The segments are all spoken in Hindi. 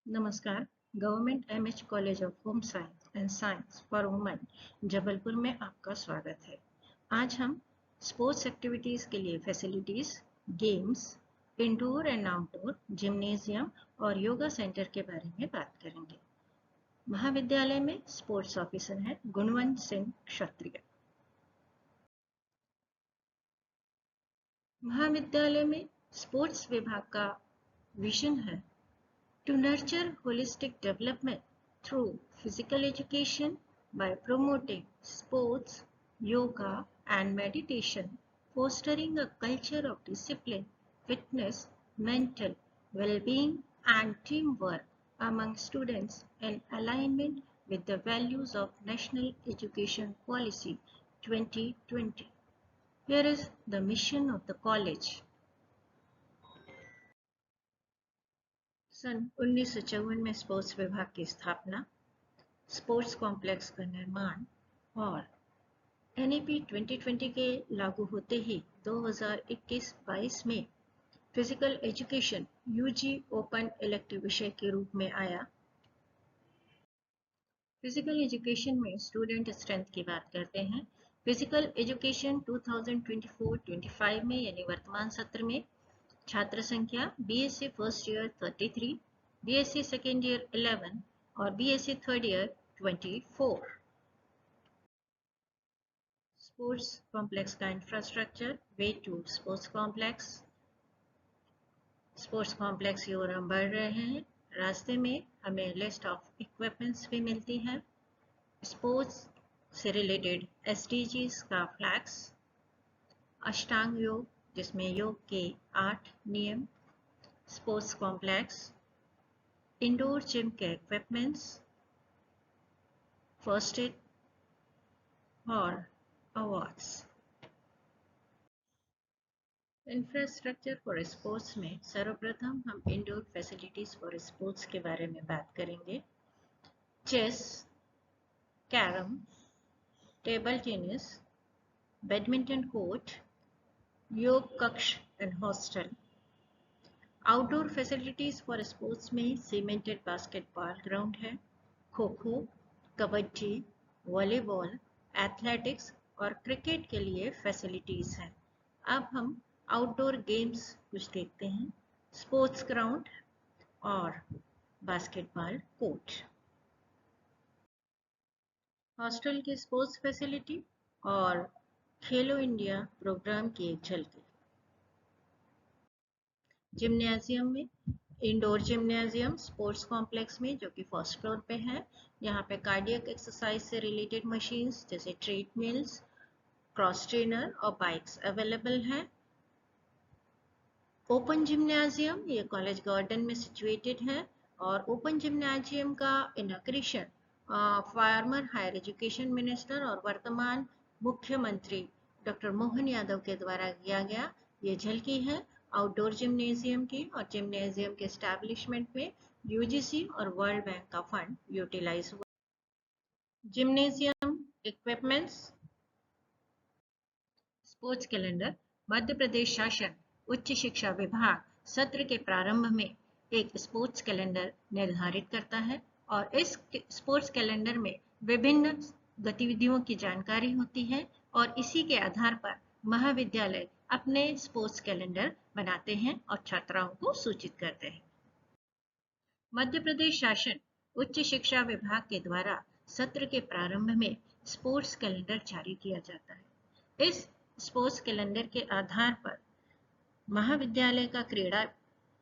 नमस्कार। Government MH college of home science and science for women Jabalpur में आपका स्वागत है। आज हम स्पोर्ट्स एक्टिविटीज़ के लिए facilities, games, indoor and outdoor, gymnasium और योगा सेंटर के बारे में बात करेंगे। महाविद्यालय में स्पोर्ट्स ऑफिसर हैं गुणवंत सिंह क्षत्रिय। महाविद्यालय में स्पोर्ट्स विभाग का विजन है to nurture holistic development through physical education by promoting sports, yoga, and meditation, fostering a culture of discipline, fitness, mental well-being, and teamwork among students in alignment with the values of National Education Policy 2020. Here is the mission of the college. सन 1954 में स्पोर्ट्स विभाग की स्थापना, स्पोर्ट्स कॉम्प्लेक्स का निर्माण और एनईपी 2020 के लागू होते ही 2021-22 में physical education UG open elective विषय के रूप में आया। फिजिकल एजुकेशन में स्टूडेंट स्ट्रेंथ की बात करते हैं। फिजिकल एजुकेशन 2024-25 में यानी वर्तमान सत्र में छात्र संख्या BSc first year 33, BSc second year 11 और BSc third year 24। Sports complex का infrastructure, way to sports complex. Sports complex की ओर हम बढ़ रहे हैं। रास्ते में हमें लिस्ट ऑफ इक्विपमेंट्स भी मिलती है। स्पोर्ट्स से रिलेटेड एसडीजीज का फ्लैग्स, अष्टांग योग जिसमें योग के 8 नियम, स्पोर्ट्स कॉम्प्लेक्स, इंडोर जिम के इक्विपमेंट्स, फर्स्ट एड और अवार्ड्स। इंफ्रास्ट्रक्चर फॉर स्पोर्ट्स में सर्वप्रथम हम इंडोर फैसिलिटीज फॉर स्पोर्ट्स के बारे में बात करेंगे। Chess, carrom, table tennis, badminton court, योग कक्ष and hostel. Outdoor facilities for sports में सीमेंटेड बास्केटबॉल ग्राउंड है, खो खो, कबड्डी, वॉलीबॉल, एथलेटिक्स और क्रिकेट के लिए फैसिलिटीज हैं। अब हम आउटडोर गेम्स कुछ देखते हैं। स्पोर्ट्स ग्राउंड और बास्केटबॉल कोर्ट। हॉस्टल की स्पोर्ट्स फैसिलिटी और खेलो इंडिया प्रोग्राम की एक झलकी। जिम्नेजियम में इंडोर जिम्नेजियम स्पोर्ट्स कॉम्प्लेक्स में जो कि फर्स्ट फ्लोर पे है। यहाँ पे कार्डियक एक्सरसाइज से रिलेटेड मशीन्स जैसे ट्रेडमिल्स, क्रॉस ट्रेनर और बाइक्स अवेलेबल हैं। ओपन जिम्नेजियम ये कॉलेज गार्डन में सिचुएटेड है और ओपन जिम्नेजियम का inauguration former higher education minister और वर्तमान मुख्यमंत्री डॉक्टर मोहन यादव के द्वारा किया गया। ये झलकी है आउटडोर जिम्नेजियम की और जिम्नेजियम के एस्टैब्लिशमेंट में यूजीसी और वर्ल्ड बैंक का फंड यूटिलाइज हुआ। Gymnasium equipments. Sports calendar. Madhya Pradesh शासन उच्च शिक्षा विभाग सत्र के प्रारंभ में एक स्पोर्ट्स कैलेंडर निर्धारित करता है और इस स्पोर्ट्स कैलेंडर में विभिन्न गतिविधियों की जानकारी होती है और इसी के आधार पर महाविद्यालय अपने स्पोर्ट्स कैलेंडर बनाते हैं और छात्राओं को सूचित करते हैं। मध्य प्रदेश शासन उच्च शिक्षा विभाग के द्वारा सत्र के प्रारंभ में स्पोर्ट्स कैलेंडर जारी किया जाता है। इस स्पोर्ट्स कैलेंडर के आधार पर महाविद्यालय का क्रीड़ा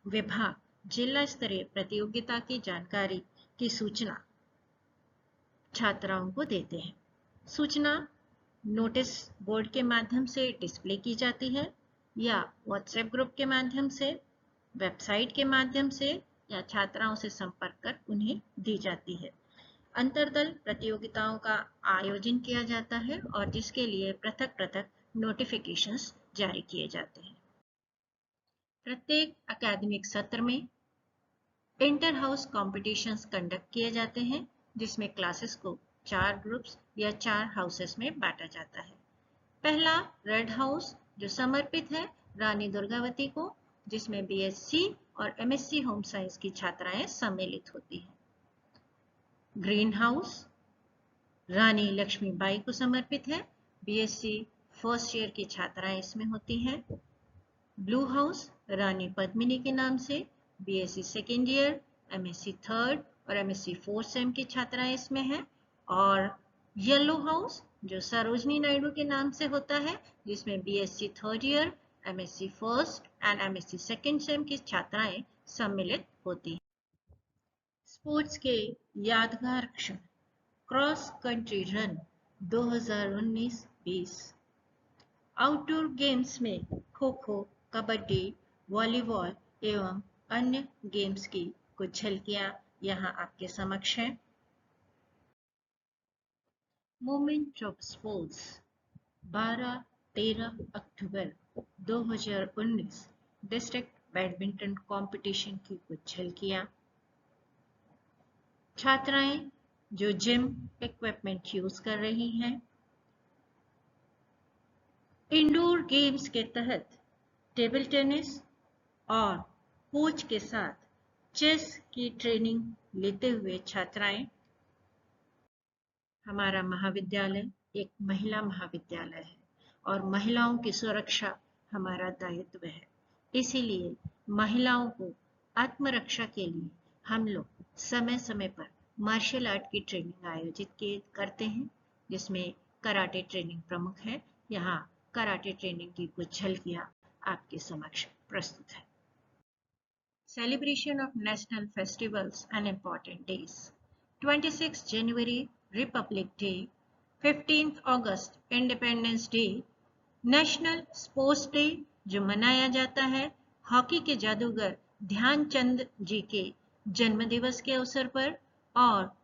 विभाग जिला स्तरीय प्रतियोगिता की जानकारी की सूचना छात्राओं को देते हैं। सूचना नोटिस बोर्ड के माध्यम से डिस्प्ले की जाती है या व्हाट्सएप ग्रुप के माध्यम से, वेबसाइट के माध्यम से या छात्राओं से संपर्क कर उन्हें दी जाती है। अंतरदल प्रतियोगिताओं का आयोजन किया जाता है और जिसके लिए पृथक पृथक नोटिफिकेशंस जारी किए जाते हैं। प्रत्येक अकादमिक सत्र में इंटर हाउस कॉम्पिटिशन्स कंडक्ट किए जाते हैं जिसमें क्लासेस को 4 ग्रुप्स या 4 हाउसेस में बांटा जाता है। पहला रेड हाउस जो समर्पित है रानी दुर्गावती को, जिसमें बीएससी और एमएससी होम साइंस की छात्राएं सम्मिलित होती हैं। ग्रीन हाउस रानी लक्ष्मीबाई को समर्पित है। बीएससी फर्स्ट ईयर की छात्राएं इसमें होती हैं। ब्लू हाउस रानी पद्मिनी के नाम से BSc second year, MSc third और एमएससी फोर्थ सेम की छात्राएं इसमें हैं। और येलो हाउस जो सरोजनी नायडू के नाम से होता है, जिसमें BSc third year, MSc first and MSc second same की छात्राएं सम्मिलित होती हैं। स्पोर्ट्स के यादगार क्षण cross country run 2019-20। Outdoor games में खो खो, कबड्डी, वॉलीबॉल एवं अन्य गेम्स की कुछ झलकियां यहाँ आपके समक्ष हैं। Moment of sports 12-13 October 2019 district badminton competition की कुछ झलकियां। छात्राएं जो जिम इक्विपमेंट यूज कर रही हैं। इंडोर गेम्स के तहत टेबल टेनिस और कोच के साथ चेस की ट्रेनिंग लेते हुए छात्राएं। हमारा महाविद्यालय एक महिला महाविद्यालय है और महिलाओं की सुरक्षा हमारा दायित्व है। इसीलिए महिलाओं को आत्मरक्षा के लिए हम लोग समय समय पर मार्शल आर्ट की ट्रेनिंग आयोजित करते हैं, जिसमें कराटे ट्रेनिंग प्रमुख है। यहाँ कराटे ट्रेनिंग की कुछ झलकियां आपके समक्ष प्रस्तुत है। Celebration of national festivals and important days. 26 January Republic Day, 15th August Independence Day, national sports day जो मनाया जाता है हॉकी के जादूगर ध्यानचंद जी के जन्मदिवस के अवसर पर, और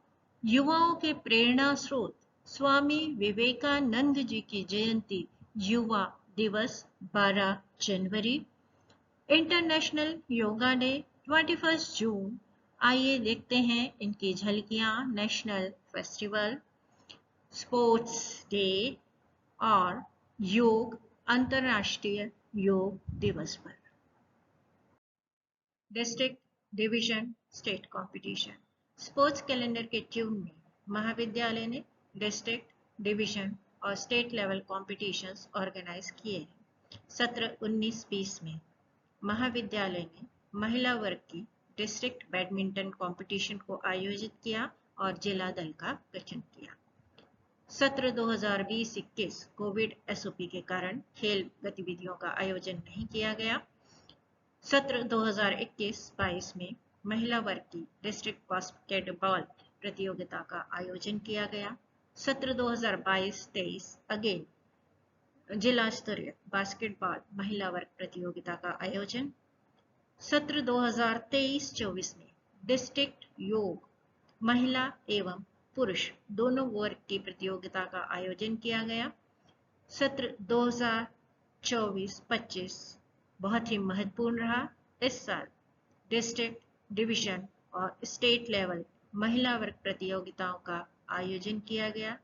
युवाओं के प्रेरणा स्रोत स्वामी विवेकानंद जी की जयंती युवा दिवस 12 जनवरी। इंटरनेशनल योगा डे 21 जून। आइए देखते हैं इनकी झलकियां नेशनल फेस्टिवल, स्पोर्ट्स डे और योग अंतर्राष्ट्रीय योग दिवस पर। District, division, state competition. Sports calendar के ट्यून में महाविद्यालय ने डिस्ट्रिक्ट, डिवीजन और स्टेट लेवल कॉम्पिटिशन्स ऑर्गेनाइज किए हैं। सत्र 19-20 में महाविद्यालय ने महिला वर्ग की डिस्ट्रिक्ट बैडमिंटन कंपटीशन को आयोजित किया और जिला दल का गठन किया। सत्र 2020-21 कोविड एसओपी के कारण खेल गतिविधियों का आयोजन नहीं किया गया। सत्र 2021-22 में महिला वर्ग की डिस्ट्रिक्ट बास्केटबॉल प्रतियोगिता का आयोजन किया गया। सत्र 2022-23 अगेन जिला स्तरीय बास्केटबॉल महिला वर्ग प्रतियोगिता का आयोजन। सत्र 2023-24 में डिस्ट्रिक्ट योग महिला एवं पुरुष दोनों वर्ग की प्रतियोगिता का आयोजन किया गया। सत्र 2024-25 बहुत ही महत्वपूर्ण रहा। इस साल डिस्ट्रिक्ट, डिवीजन और स्टेट लेवल महिला वर्ग प्रतियोगिताओं का आयोजन किया गया।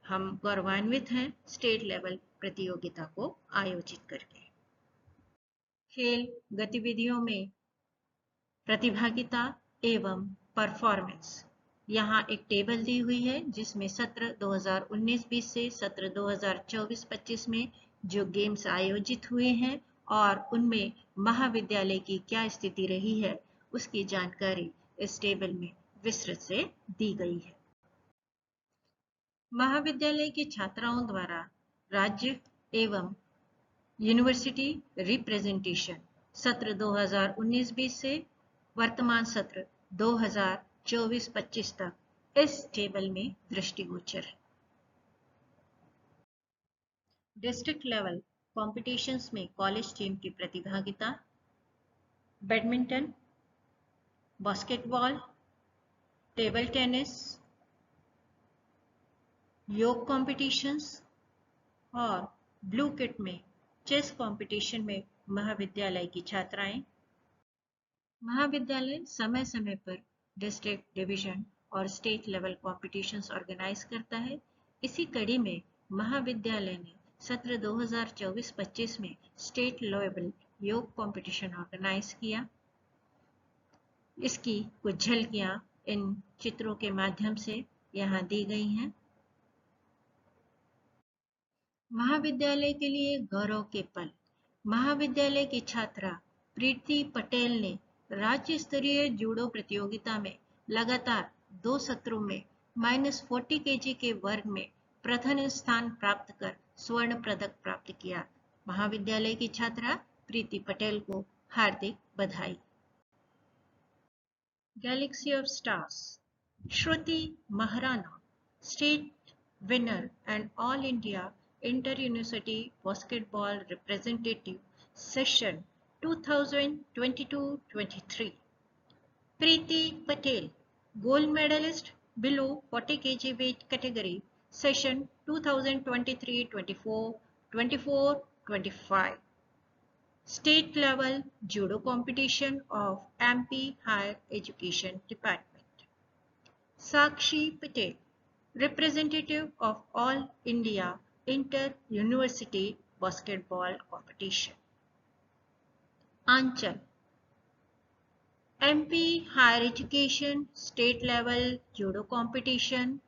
हम गौरवान्वित हैं स्टेट लेवल प्रतियोगिता को आयोजित करके। खेल गतिविधियों में प्रतिभागिता एवं परफॉर्मेंस। यहाँ एक टेबल दी हुई है जिसमें सत्र 2019-20 से सत्र 2024-25 में जो गेम्स आयोजित हुए हैं और उनमें महाविद्यालय की क्या स्थिति रही है उसकी जानकारी इस टेबल में विस्तृत से दी गई है। महाविद्यालय की छात्राओं द्वारा राज्य एवं यूनिवर्सिटी रिप्रेजेंटेशन सत्र 2019-20 से वर्तमान सत्र 2024-25 तक इस टेबल में दृष्टिगोचर है। डिस्ट्रिक्ट लेवल कॉम्पिटिशन्स में कॉलेज टीम की प्रतिभागिता बैडमिंटन, बास्केटबॉल, टेबल टेनिस, योग कॉम्पिटिशन्स और ब्लू किट में चेस कंपटीशन में महाविद्यालय की छात्राएं। महाविद्यालय समय समय पर डिस्ट्रिक्ट, डिवीजन और स्टेट लेवल कॉम्पिटिशन्स ऑर्गेनाइज करता है। इसी कड़ी में महाविद्यालय ने सत्र 2024-25 में स्टेट लेवल योग कंपटीशन ऑर्गेनाइज किया। इसकी कुछ झलकियां इन चित्रों के माध्यम से यहाँ दी गई हैं। महाविद्यालय के लिए गौरव के पल। महाविद्यालय की छात्रा प्रीति पटेल ने राज्य स्तरीय जूडो प्रतियोगिता में लगातार 2 सत्रों में -40 kg के वर्ग में प्रथम स्थान प्राप्त कर स्वर्ण पदक प्राप्त किया। महाविद्यालय की छात्रा प्रीति पटेल को हार्दिक बधाई। Galaxy of Stars. Shruti Maharana, state winner and All India Inter-University Basketball Representative Session 2022-23. Preeti Patel, gold medalist below 40 kg weight category Session 2023-24, 24-25. State level judo competition of MP Higher Education Department. Sakshi Patel, representative of All India Inter-University Basketball Competition. Anchal, MP Higher Education State Level Judo Competition,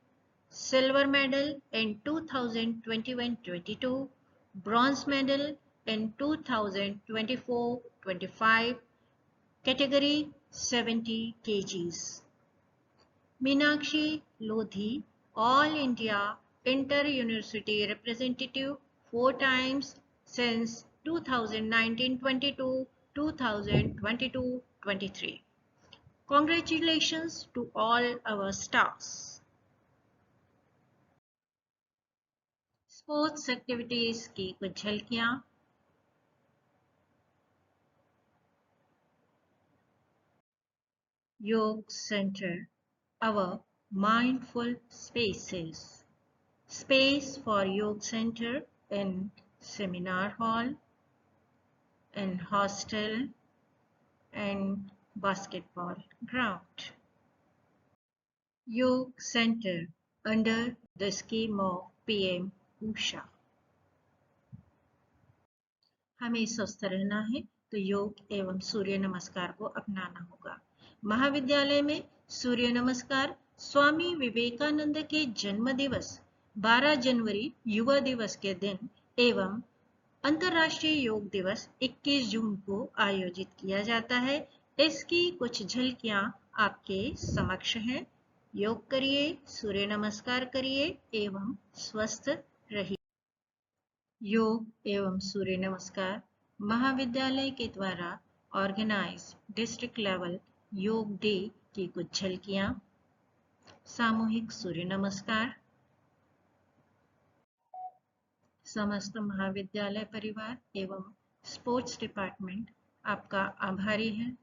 silver medal in 2021-22, bronze medal in 2024-25, category 70 kgs. Meenakshi Lodhi, All India Inter-University representative 4 times since 2019-22, 2022-23. Congratulations to all our stars. Sports activities की कुछ झलकियां। योग centre, our mindful spaces. Space for Yoga Center in seminar hall, in hostel, and basketball ground. Yoga Center under the scheme of PM Usha. हमें स्वस्थ रहना है तो योग एवं सूर्य नमस्कार को अपनाना होगा। महाविद्यालय में सूर्य नमस्कार स्वामी विवेकानंद के जन्म दिवस 12 जनवरी युवा दिवस के दिन एवं अंतर्राष्ट्रीय योग दिवस 21 जून को आयोजित किया जाता है। इसकी कुछ झलकियां आपके समक्ष हैं। योग करिए, सूर्य नमस्कार करिए एवं स्वस्थ रहिए। योग एवं सूर्य नमस्कार महाविद्यालय के द्वारा ऑर्गेनाइज डिस्ट्रिक्ट लेवल योग डे की कुछ झलकियां। सामूहिक सूर्य नमस्कार। समस्त महाविद्यालय परिवार एवं स्पोर्ट्स डिपार्टमेंट आपका आभारी है।